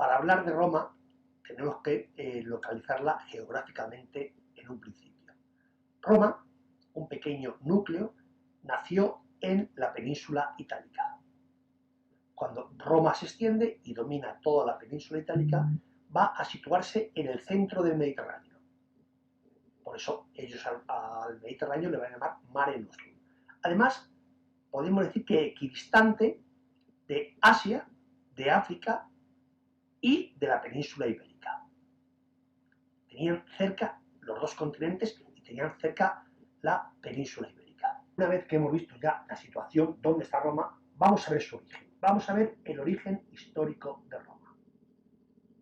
Para hablar de Roma tenemos que localizarla geográficamente en un principio. Roma, un pequeño núcleo, nació en la península itálica. Cuando Roma se extiende y domina toda la península itálica, va a situarse en el centro del Mediterráneo. Por eso ellos al Mediterráneo le van a llamar Mare Nostrum. Además, podemos decir que equidistante de Asia, de África y de la península ibérica. Tenían cerca los dos continentes y tenían cerca la península ibérica. Una vez que hemos visto ya la situación donde está Roma, vamos a ver su origen. Vamos a ver el origen histórico de Roma.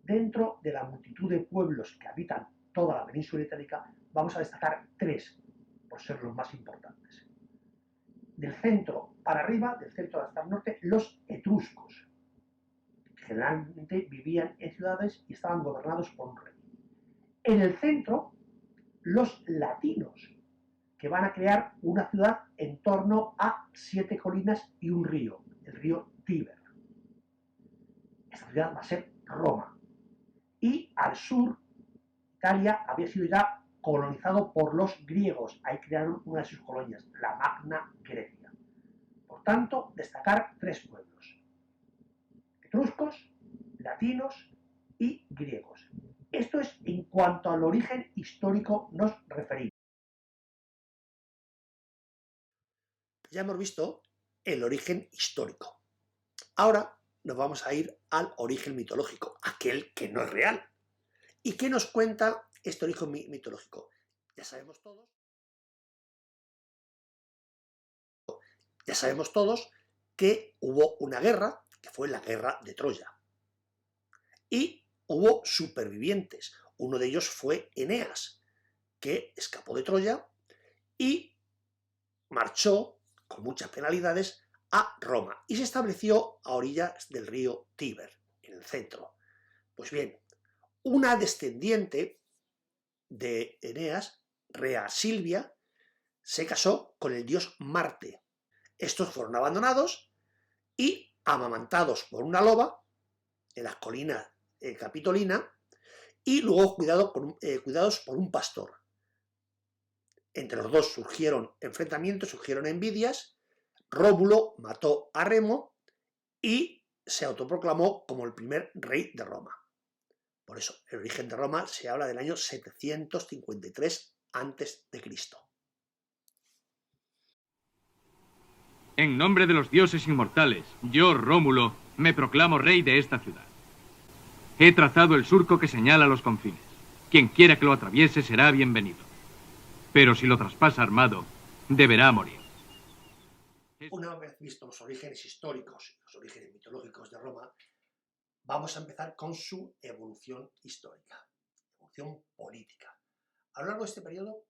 Dentro de la multitud de pueblos que habitan toda la península itálica, vamos a destacar tres, por ser los más importantes. Del centro para arriba, del centro hasta el norte, los etruscos. Generalmente vivían en ciudades y estaban gobernados por un rey. En el centro, los latinos, que van a crear una ciudad en torno a 7 colinas y un río, el río Tíber. Esta ciudad va a ser Roma. Y al sur, Italia había sido ya colonizado por los griegos. Ahí crearon una de sus colonias, la Magna Grecia. Por tanto, destacar tres pueblos: etruscos, latinos y griegos. Esto es en cuanto al origen histórico nos referimos. Ya hemos visto el origen histórico. Ahora nos vamos a ir al origen mitológico, aquel que no es real. ¿Y qué nos cuenta este origen mitológico? Ya sabemos todos que hubo una guerra, que fue la guerra de Troya. Y hubo supervivientes. Uno de ellos fue Eneas, que escapó de Troya y marchó con muchas penalidades a Roma y se estableció a orillas del río Tíber, en el centro. Pues bien, una descendiente de Eneas, Rea Silvia, se casó con el dios Marte. Estos fueron abandonados y amamantados por una loba en las colinas Capitolina y luego cuidados por un pastor. Entre los dos surgieron enfrentamientos, surgieron envidias. Rómulo mató a Remo y se autoproclamó como el primer rey de Roma. Por eso, el origen de Roma se habla del año 753 a.C. En nombre de los dioses inmortales, yo, Rómulo, me proclamo rey de esta ciudad. He trazado el surco que señala los confines. Quien quiera que lo atraviese será bienvenido. Pero si lo traspasa armado, deberá morir. Una vez vistos los orígenes históricos y los orígenes mitológicos de Roma, vamos a empezar con su evolución histórica, evolución política. A lo largo de este periodo,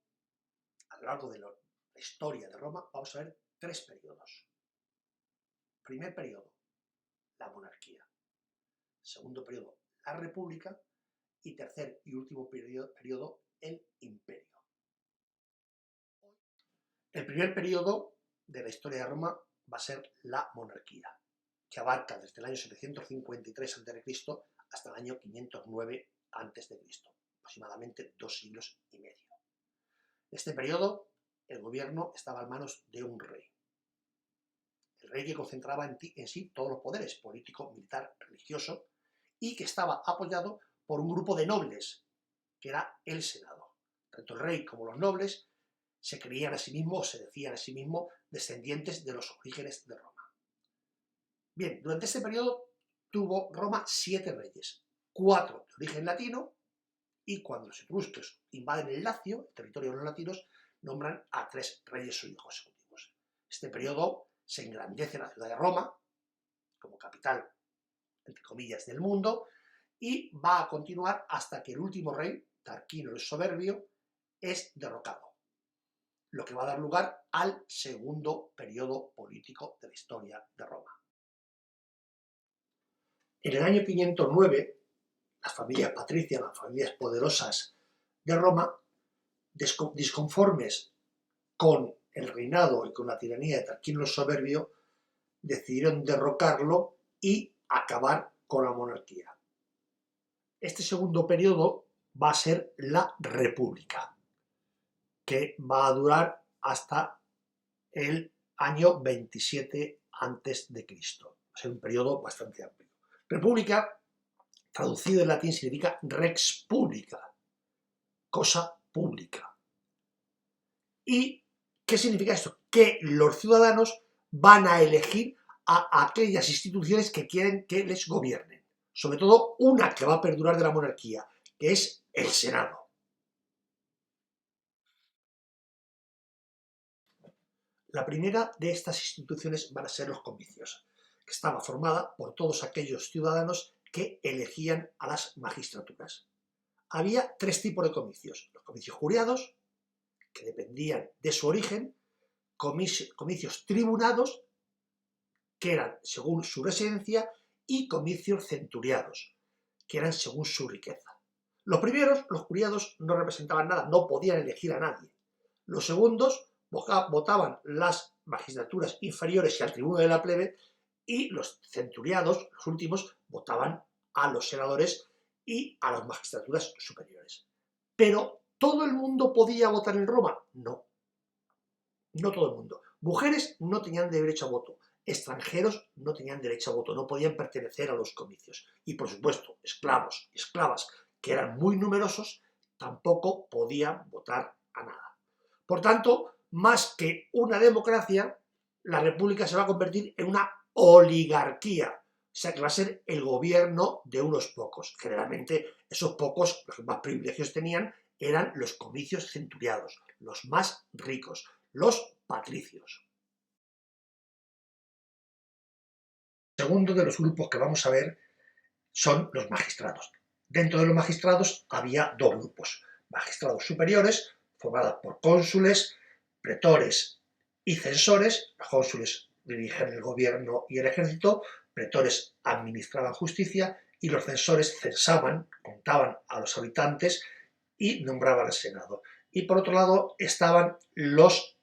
a lo largo de la historia de Roma, vamos a ver tres periodos. Primer periodo, la monarquía. Segundo periodo, la república. Y tercer y último periodo, el imperio. El primer periodo de la historia de Roma va a ser la monarquía, que abarca desde el año 753 a.C. hasta el año 509 a.C., aproximadamente 2 siglos y medio. En este periodo, el gobierno estaba en manos de un rey. El rey que concentraba en sí todos los poderes político, militar, religioso, y que estaba apoyado por un grupo de nobles, que era el Senado. Tanto el rey como los nobles se creían a sí mismos, se decían a sí mismos, descendientes de los orígenes de Roma. Bien, durante este periodo tuvo Roma 7 reyes, 4 de origen latino, y cuando los etruscos invaden el Lacio, el territorio de los latinos, nombran a 3 reyes consecutivos. Este periodo se engrandece la ciudad de Roma, como capital, entre comillas, del mundo, y va a continuar hasta que el último rey, Tarquinio el Soberbio, es derrocado, lo que va a dar lugar al segundo periodo político de la historia de Roma. En el año 509, las familias patricias, las familias poderosas de Roma, disconformes con el reinado y con la tiranía de Tarquinio el Soberbio, decidieron derrocarlo y acabar con la monarquía. Este segundo periodo va a ser la República, que va a durar hasta el año 27 a.C. Va a ser un periodo bastante amplio. República, traducido en latín, significa rex publica, cosa pública. ¿Y qué significa esto? Que los ciudadanos van a elegir a aquellas instituciones que quieren que les gobiernen. Sobre todo una que va a perdurar de la monarquía, que es el Senado. La primera de estas instituciones van a ser los comicios, que estaba formada por todos aquellos ciudadanos que elegían a las magistraturas. Había tres tipos de comicios: los comicios juriados, que dependían de su origen; comicios tribunados, que eran según su residencia; y comicios centuriados, que eran según su riqueza. Los primeros, los juriados, no representaban nada, no podían elegir a nadie. Los segundos votaban las magistraturas inferiores y al tribuno de la plebe, y los centuriados, los últimos, votaban a los senadores y a las magistraturas superiores. Pero ¿todo el mundo podía votar en Roma? No, no todo el mundo. Mujeres no tenían derecho a voto, extranjeros no tenían derecho a voto, no podían pertenecer a los comicios. Y por supuesto, esclavos y esclavas, que eran muy numerosos, tampoco podían votar a nada. Por tanto, más que una democracia, la república se va a convertir en una oligarquía. O sea que va a ser el gobierno de unos pocos. Generalmente esos pocos, los que más privilegios tenían, eran los comicios centuriados, los más ricos, los patricios. El segundo de los grupos que vamos a ver son los magistrados. Dentro de los magistrados había dos grupos: magistrados superiores, formados por cónsules, pretores y censores. Los cónsules dirigen el gobierno y el ejército, pretores administraban justicia y los censores censaban, contaban a los habitantes y nombraban al Senado. Y por otro lado estaban los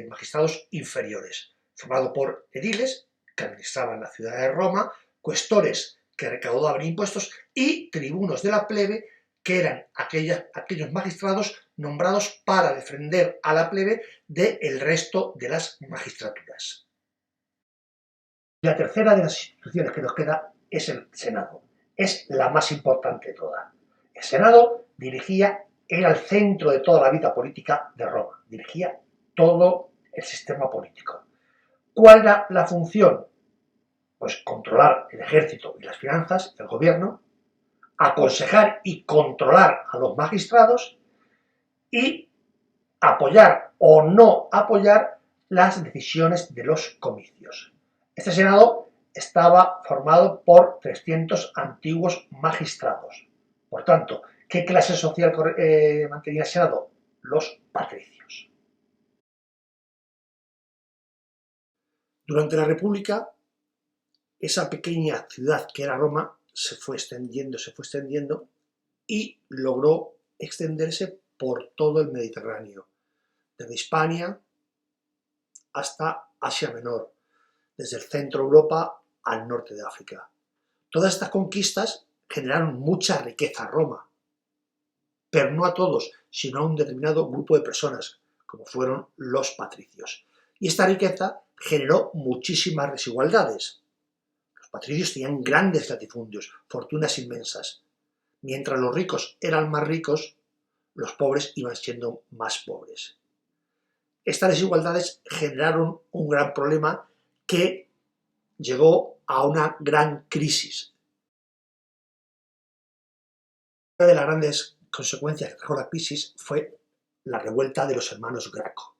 magistrados inferiores, formados por ediles, que administraban la ciudad de Roma, cuestores, que recaudaban impuestos, y tribunos de la plebe, que eran aquellos magistrados nombrados para defender a la plebe del resto de las magistraturas. La tercera de las instituciones que nos queda es el Senado. Es la más importante de todas. El Senado era el centro de toda la vida política de Roma, dirigía todo el sistema político. ¿Cuál era la función? Pues controlar el ejército y las finanzas, el gobierno, aconsejar y controlar a los magistrados y apoyar o no apoyar las decisiones de los comicios. Este Senado estaba formado por 300 antiguos magistrados. Por tanto, ¿qué clase social mantenía el Senado? Los patricios. Durante la República, esa pequeña ciudad que era Roma se fue extendiendo y logró extenderse por todo el Mediterráneo, desde Hispania hasta Asia Menor, desde el centro de Europa al norte de África. Todas estas conquistas generaron mucha riqueza a Roma, pero no a todos, sino a un determinado grupo de personas, como fueron los patricios. Y esta riqueza generó muchísimas desigualdades. Los patricios tenían grandes latifundios, fortunas inmensas. Mientras los ricos eran más ricos, los pobres iban siendo más pobres. Estas desigualdades generaron un gran problema que llegó a una gran crisis. Una de las grandes consecuencias que trajo la crisis fue la revuelta de los hermanos Graco.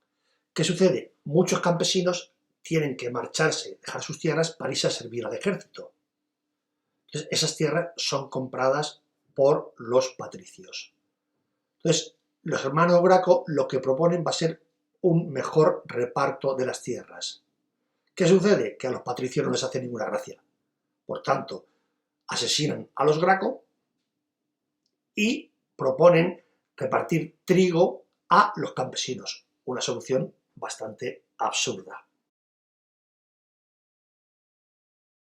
¿Qué sucede? Muchos campesinos tienen que marcharse, dejar sus tierras para irse a servir al ejército. Entonces, esas tierras son compradas por los patricios. Entonces, los hermanos Graco lo que proponen va a ser un mejor reparto de las tierras. ¿Qué sucede? Que a los patricios no les hace ninguna gracia. Por tanto, asesinan a los Graco y proponen repartir trigo a los campesinos. Una solución bastante absurda.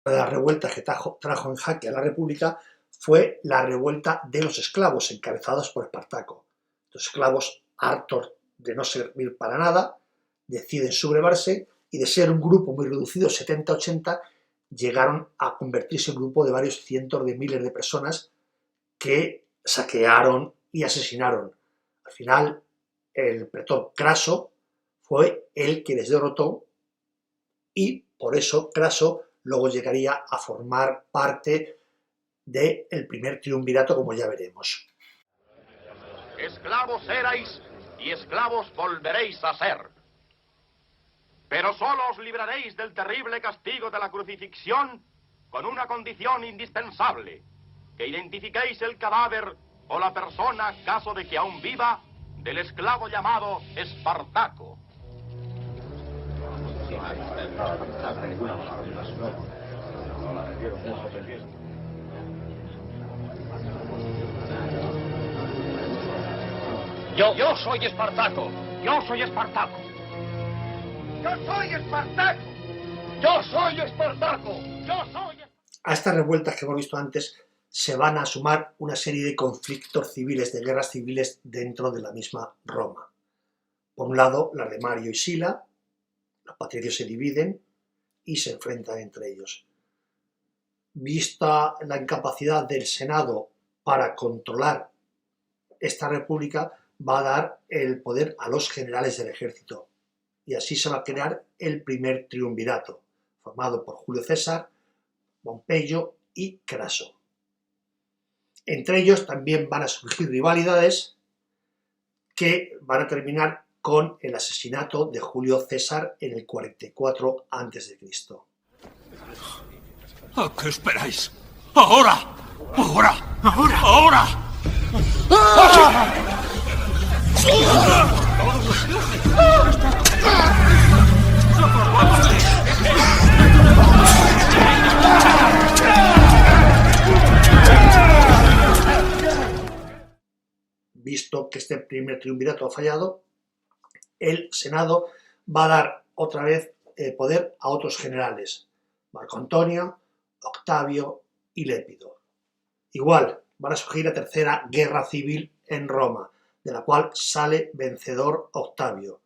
Una de las revueltas que trajo en jaque a la República fue la revuelta de los esclavos, encabezados por Espartaco. Los esclavos, hartos de no servir para nada, deciden sublevarse y de ser un grupo muy reducido, 70-80, llegaron a convertirse en un grupo de varios cientos de miles de personas que saquearon y asesinaron. Al final, el pretor Craso fue el que les derrotó y por eso Craso luego llegaría a formar parte del primer triunvirato, como ya veremos. Esclavos erais y esclavos volveréis a ser. Pero solo os libraréis del terrible castigo de la crucifixión con una condición indispensable: que identifiquéis el cadáver o la persona, caso de que aún viva, del esclavo llamado Espartaco. Yo soy Espartaco. Yo soy Espartaco. Yo soy Espartaco. Yo soy Espartaco. Yo soy. A estas revueltas que hemos visto antes se van a sumar una serie de conflictos civiles, de guerras civiles dentro de la misma Roma. Por un lado, las de Mario y Sila, los patricios se dividen y se enfrentan entre ellos. Vista la incapacidad del Senado para controlar esta república, va a dar el poder a los generales del ejército. Y así se va a crear el primer triunvirato, formado por Julio César, Pompeyo y Craso. Entre ellos también van a surgir rivalidades que van a terminar con el asesinato de Julio César en el 44 a.C. ¿A qué esperáis? ¡Ahora! ¡Ahora! ¡Ahora! ¡Ahora! ¡Ah! Visto que este primer triunvirato ha fallado, el Senado va a dar otra vez poder a otros generales, Marco Antonio, Octavio y Lépido. Igual, van a surgir la tercera guerra civil en Roma, de la cual sale vencedor Octavio.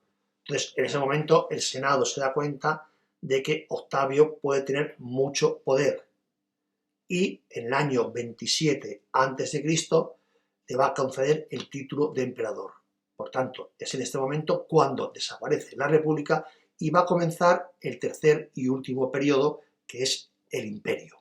Entonces, en ese momento, el Senado se da cuenta de que Octavio puede tener mucho poder y en el año 27 a.C. le va a conceder el título de emperador. Por tanto, es en este momento cuando desaparece la república y va a comenzar el tercer y último periodo, que es el imperio.